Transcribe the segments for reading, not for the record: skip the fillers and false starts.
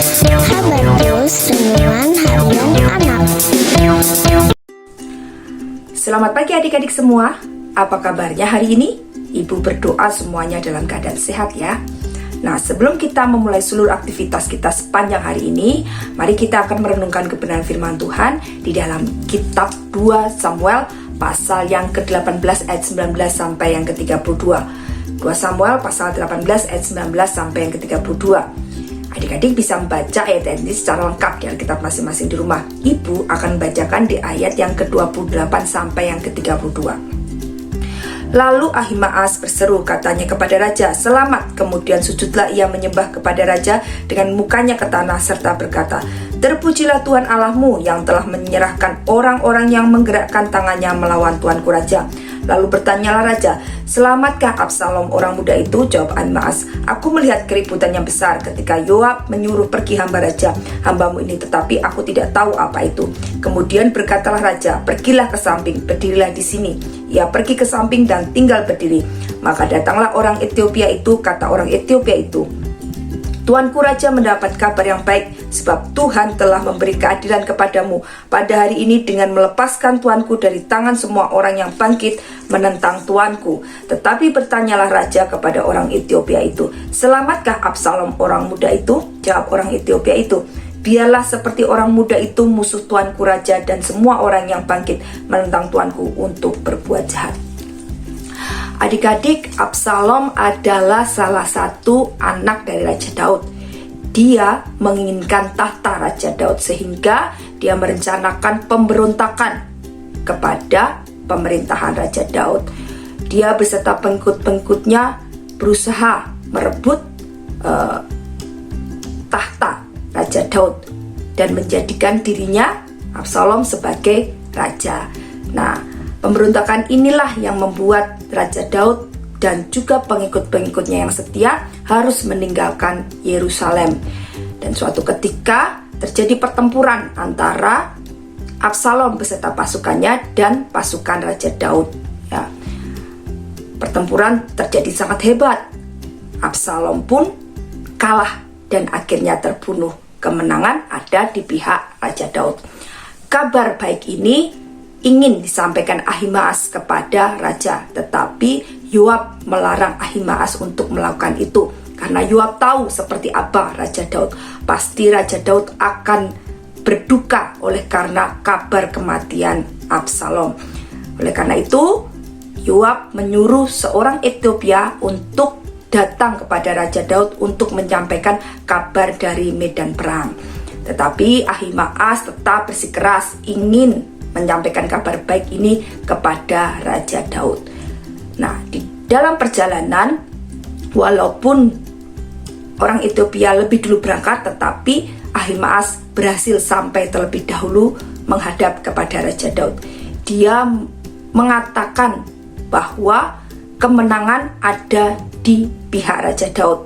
Kabar Plus dengan Harian Anak. Selamat pagi adik-adik semua. Apa kabarnya hari ini? Ibu berdoa semuanya dalam keadaan sehat ya. Nah, sebelum kita memulai seluruh aktivitas kita sepanjang hari ini, mari kita akan merenungkan kebenaran firman Tuhan di dalam kitab 2 Samuel pasal yang ke-18 ayat 19 sampai yang ke-32. 2 Samuel pasal 18 ayat 19 sampai yang ke-32. Adik-adik bisa membaca ayat ini secara lengkap di Alkitab masing-masing di rumah. Ibu akan membacakan di ayat yang ke-28 sampai yang ke-32. Lalu Ahimaas berseru, katanya kepada raja, "Selamat!" Kemudian sujudlah ia menyembah kepada raja dengan mukanya ke tanah serta berkata, "Terpujilah Tuhan Allahmu yang telah menyerahkan orang-orang yang menggerakkan tangannya melawan tuanku raja." Lalu bertanyalah raja, "Selamatkah Absalom orang muda itu?" Jawab Ahimaas, "Aku melihat keributan yang besar ketika Yoab menyuruh pergi hamba raja, hambamu ini, tetapi aku tidak tahu apa itu." Kemudian berkatalah raja, "Pergilah ke samping, berdirilah di sini." Ia pergi ke samping dan tinggal berdiri. Maka datanglah orang Ethiopia itu, kata orang Ethiopia itu, "Tuanku raja mendapat kabar yang baik, sebab Tuhan telah memberi keadilan kepadamu pada hari ini dengan melepaskan tuanku dari tangan semua orang yang bangkit menentang tuanku." Tetapi bertanyalah raja kepada orang Ethiopia itu, "Selamatkah Absalom orang muda itu?" Jawab orang Ethiopia itu, "Biarlah seperti orang muda itu musuh tuanku raja dan semua orang yang bangkit menentang tuanku untuk berbuat jahat." Adik-adik, Absalom adalah salah satu anak dari Raja Daud. Dia menginginkan tahta Raja Daud sehingga dia merencanakan pemberontakan kepada pemerintahan Raja Daud. Dia beserta pengikut-pengikutnya berusaha merebut tahta Raja Daud dan menjadikan dirinya Absalom sebagai raja. Nah, pemberontakan inilah yang membuat Raja Daud dan juga pengikut-pengikutnya yang setia harus meninggalkan Yerusalem. Dan suatu ketika terjadi pertempuran antara Absalom beserta pasukannya dan pasukan Raja Daud. Ya. Pertempuran terjadi sangat hebat. Absalom pun kalah dan akhirnya terbunuh. Kemenangan ada di pihak Raja Daud. Kabar baik ini ingin disampaikan Ahimaas kepada raja, tetapi Yoab melarang Ahimaas untuk melakukan itu karena Yoab tahu seperti apa Raja Daud. Pasti Raja Daud akan berduka oleh karena kabar kematian Absalom. Oleh karena itu, Yoab menyuruh seorang Ethiopia untuk datang kepada Raja Daud untuk menyampaikan kabar dari medan perang. Tetapi Ahimaas tetap bersikeras ingin menyampaikan kabar baik ini kepada Raja Daud. Nah, di dalam perjalanan, walaupun orang Ethiopia lebih dulu berangkat, tetapi Ahimaas berhasil sampai terlebih dahulu menghadap kepada Raja Daud. Dia mengatakan bahwa kemenangan ada di pihak Raja Daud.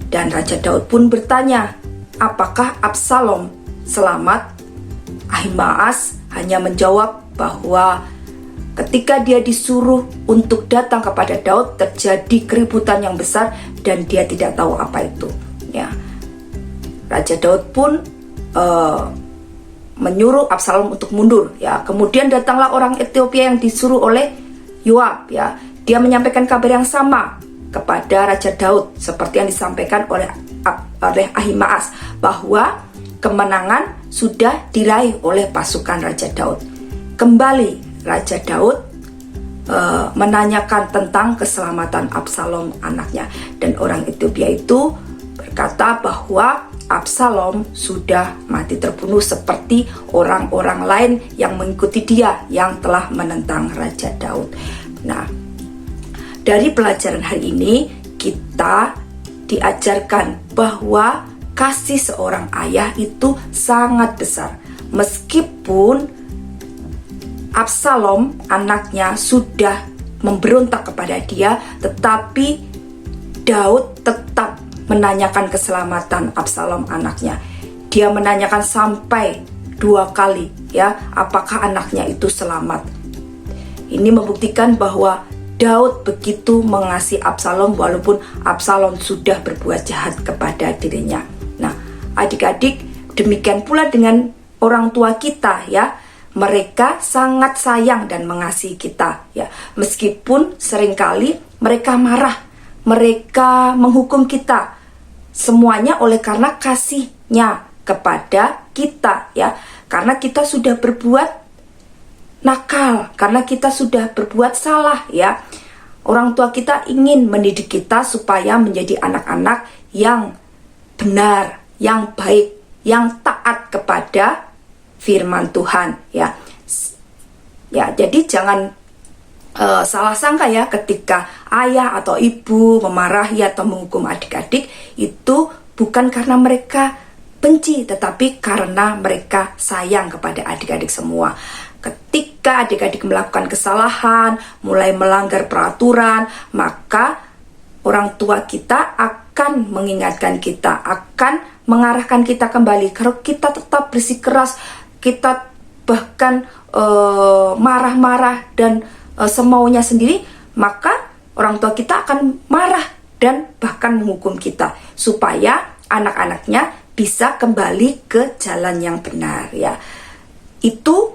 Dan Raja Daud pun bertanya, apakah Absalom selamat? Ahimaas hanya menjawab bahwa ketika dia disuruh untuk datang kepada Daud, terjadi keributan yang besar dan dia tidak tahu apa itu. Ya, Raja Daud pun menyuruh Absalom untuk mundur. Ya, kemudian datanglah orang Ethiopia yang disuruh oleh Yoab. Ya, dia menyampaikan kabar yang sama kepada Raja Daud seperti yang disampaikan oleh Ahimaas bahwa kemenangan sudah diraih oleh pasukan Raja Daud. Kembali Raja Daud menanyakan tentang keselamatan Absalom anaknya, dan orang Ethiopia itu berkata bahwa Absalom sudah mati terbunuh seperti orang-orang lain yang mengikuti dia yang telah menentang Raja Daud. Nah, dari pelajaran hari ini kita diajarkan bahwa kasih seorang ayah itu sangat besar. Meskipun Absalom anaknya sudah memberontak kepada dia, tetapi Daud tetap menanyakan keselamatan Absalom anaknya. Dia menanyakan sampai 2 kali, ya, apakah anaknya itu selamat. Ini membuktikan bahwa Daud begitu mengasihi Absalom walaupun Absalom sudah berbuat jahat kepada dirinya. Nah, adik-adik, demikian pula dengan orang tua kita ya. Mereka sangat sayang dan mengasihi kita ya. Meskipun seringkali mereka marah, mereka menghukum kita. Semuanya oleh karena kasihnya kepada kita ya. Karena kita sudah berbuat nakal, karena kita sudah berbuat salah ya. Orang tua kita ingin mendidik kita supaya menjadi anak-anak yang benar, yang baik, yang taat kepada firman Tuhan ya. Ya, jadi jangan salah sangka ya, ketika ayah atau ibu memarahi atau menghukum adik-adik, itu bukan karena mereka benci, tetapi karena mereka sayang kepada adik-adik semua. Ketika adik-adik melakukan kesalahan, mulai melanggar peraturan, maka orang tua kita akan mengingatkan kita, akan mengarahkan kita kembali. Kalau kita tetap bersikeras, kita bahkan marah-marah dan semaunya sendiri, maka orang tua kita akan marah dan bahkan menghukum kita, supaya anak-anaknya bisa kembali ke jalan yang benar ya. Itu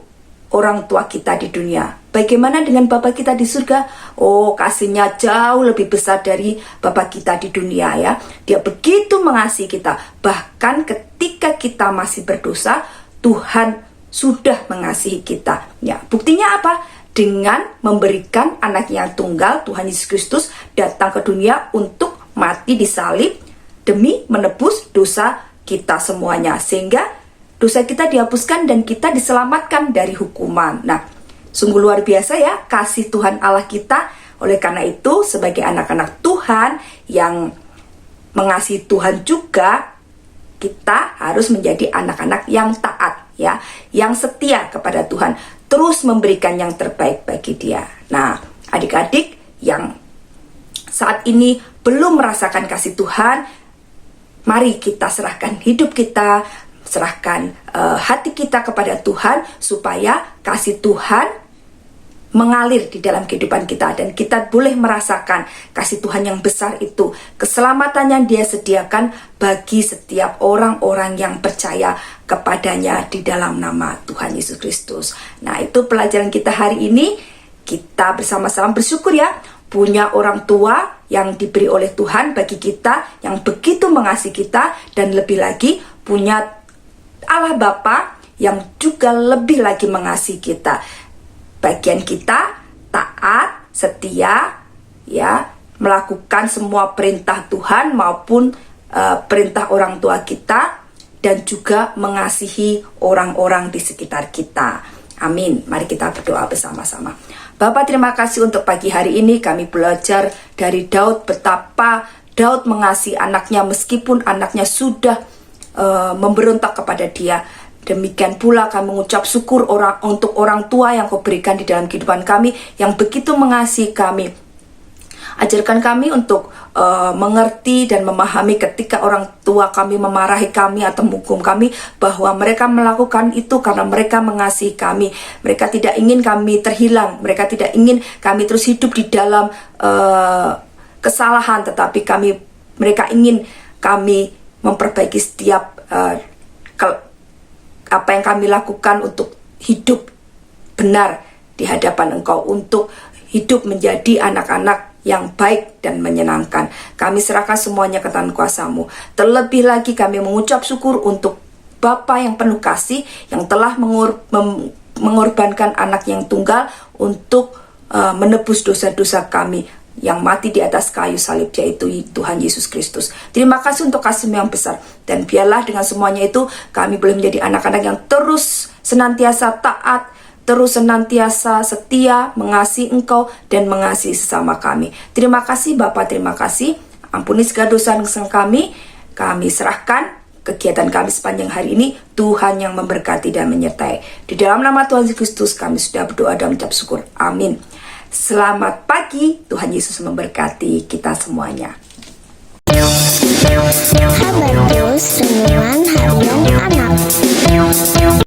orang tua kita di dunia. Bagaimana dengan Bapa kita di surga? Oh, kasihnya jauh lebih besar dari Bapa kita di dunia ya. Dia begitu mengasihi kita. Bahkan ketika kita masih berdosa, Tuhan sudah mengasihi kita. Ya, buktinya apa? Dengan memberikan anak yang tunggal, Tuhan Yesus Kristus datang ke dunia untuk mati di salib demi menebus dosa kita semuanya, sehingga dosa kita dihapuskan dan kita diselamatkan dari hukuman. Nah, sungguh luar biasa ya kasih Tuhan Allah kita. Oleh karena itu, sebagai anak-anak Tuhan yang mengasihi Tuhan juga, kita harus menjadi anak-anak yang taat ya, yang setia kepada Tuhan, terus memberikan yang terbaik bagi Dia. Nah, adik-adik yang saat ini belum merasakan kasih Tuhan, mari kita serahkan hidup kita, serahkan hati kita kepada Tuhan, supaya kasih Tuhan mengalir di dalam kehidupan kita, dan kita boleh merasakan kasih Tuhan yang besar itu, keselamatan yang Dia sediakan bagi setiap orang-orang yang percaya kepadanya di dalam nama Tuhan Yesus Kristus. Nah, itu pelajaran kita hari ini. Kita bersama-sama bersyukur ya, punya orang tua yang diberi oleh Tuhan bagi kita, yang begitu mengasihi kita, dan lebih lagi punya Allah Bapa yang juga lebih lagi mengasihi kita. Bagian kita taat, setia ya, melakukan semua perintah Tuhan maupun perintah orang tua kita, dan juga mengasihi orang-orang di sekitar kita. Amin. Mari kita berdoa bersama-sama. Bapa, terima kasih untuk pagi hari ini. Kami belajar dari Daud, betapa Daud mengasihi anaknya meskipun anaknya sudah memberontak kepada dia. Demikian pula kami mengucap syukur untuk orang tua yang Kau berikan di dalam kehidupan kami, yang begitu mengasihi kami. Ajarkan kami untuk mengerti dan memahami ketika orang tua kami memarahi kami atau menghukum kami, bahwa mereka melakukan itu karena mereka mengasihi kami. Mereka tidak ingin kami terhilang, mereka tidak ingin kami terus hidup di dalam kesalahan, tetapi mereka ingin kami memperbaiki setiap apa yang kami lakukan untuk hidup benar di hadapan Engkau, untuk hidup menjadi anak-anak yang baik dan menyenangkan. Kami serahkan semuanya ke tangan kuasa-Mu. Terlebih lagi kami mengucap syukur untuk Bapa yang penuh kasih, yang telah mengorbankan anak yang tunggal untuk menebus dosa-dosa kami, yang mati di atas kayu salib, yaitu Tuhan Yesus Kristus. Terima kasih untuk kasih-Mu yang besar, dan biarlah dengan semuanya itu kami boleh menjadi anak-anak yang terus senantiasa taat, terus senantiasa setia, mengasihi Engkau dan mengasihi sesama kami. Terima kasih Bapa, terima kasih. Ampuni segala dosa-dosa kami serahkan kegiatan kami sepanjang hari ini. Tuhan yang memberkati dan menyertai. Di dalam nama Tuhan Yesus Kristus kami sudah berdoa dan mengucap syukur. Amin. Selamat pagi, Tuhan Yesus memberkati kita semuanya. Habatus Renungan Harian Anak.